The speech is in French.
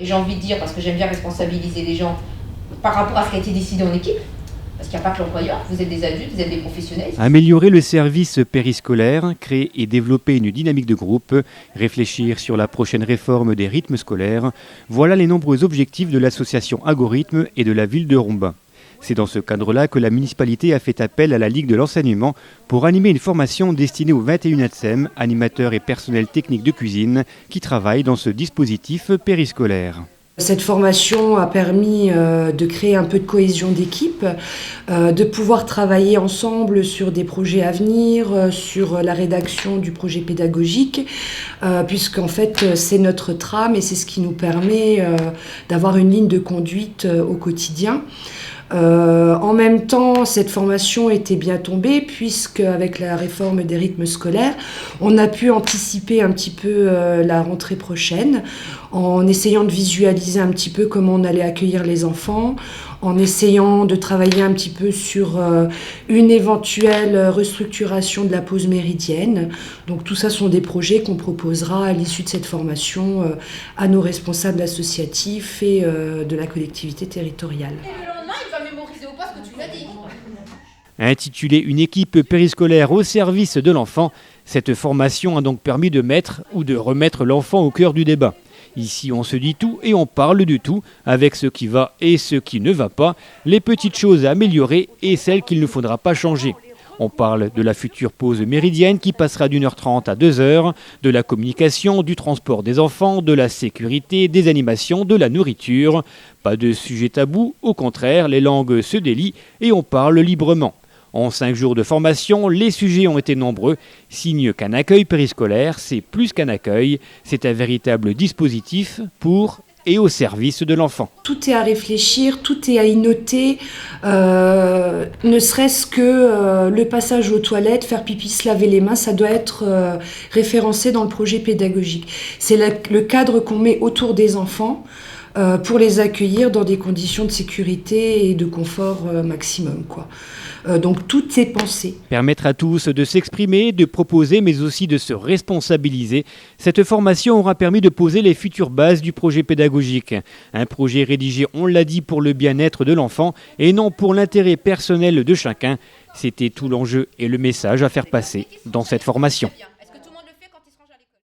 Et j'ai envie de dire, parce que j'aime bien responsabiliser les gens par rapport à ce qui a été décidé en équipe, parce qu'il n'y a pas que l'employeur, vous êtes des adultes, vous êtes des professionnels. Améliorer le service périscolaire, créer et développer une dynamique de groupe, réfléchir sur la prochaine réforme des rythmes scolaires, voilà les nombreux objectifs de l'association Agorythme et de la ville de Rombin. C'est dans ce cadre-là que la municipalité a fait appel à la Ligue de l'enseignement pour animer une formation destinée aux 21 ATSEM, animateurs et personnels techniques de cuisine, qui travaillent dans ce dispositif périscolaire. Cette formation a permis de créer un peu de cohésion d'équipe, de pouvoir travailler ensemble sur des projets à venir, sur la rédaction du projet pédagogique, puisqu'en fait c'est notre trame et c'est ce qui nous permet d'avoir une ligne de conduite au quotidien. En même temps, cette formation était bien tombée puisque avec la réforme des rythmes scolaires, on a pu anticiper un petit peu la rentrée prochaine en essayant de visualiser un petit peu comment on allait accueillir les enfants, en essayant de travailler un petit peu sur une éventuelle restructuration de la pause méridienne. Donc tout ça sont des projets qu'on proposera à l'issue de cette formation à nos responsables associatifs et de la collectivité territoriale. Intitulée « Une équipe périscolaire au service de l'enfant », cette formation a donc permis de mettre ou de remettre l'enfant au cœur du débat. Ici, on se dit tout et on parle de tout, avec ce qui va et ce qui ne va pas, les petites choses à améliorer et celles qu'il ne faudra pas changer. On parle de la future pause méridienne qui passera d'1h30 à 2h, de la communication, du transport des enfants, de la sécurité, des animations, de la nourriture. Pas de sujet tabou, au contraire, les langues se délient et on parle librement. En 5 jours de formation, les sujets ont été nombreux. Signe qu'un accueil périscolaire, c'est plus qu'un accueil, c'est un véritable dispositif pour et au service de l'enfant. Tout est à réfléchir, tout est à y noter, ne serait-ce que le passage aux toilettes, faire pipi, se laver les mains, ça doit être référencé dans le projet pédagogique. C'est le cadre qu'on met autour des enfants pour les accueillir dans des conditions de sécurité et de confort maximum, quoi. Donc tout est pensé. Permettre à tous de s'exprimer, de proposer, mais aussi de se responsabiliser. Cette formation aura permis de poser les futures bases du projet pédagogique. Un projet rédigé, on l'a dit, pour le bien-être de l'enfant et non pour l'intérêt personnel de chacun. C'était tout l'enjeu et le message à faire passer dans cette formation.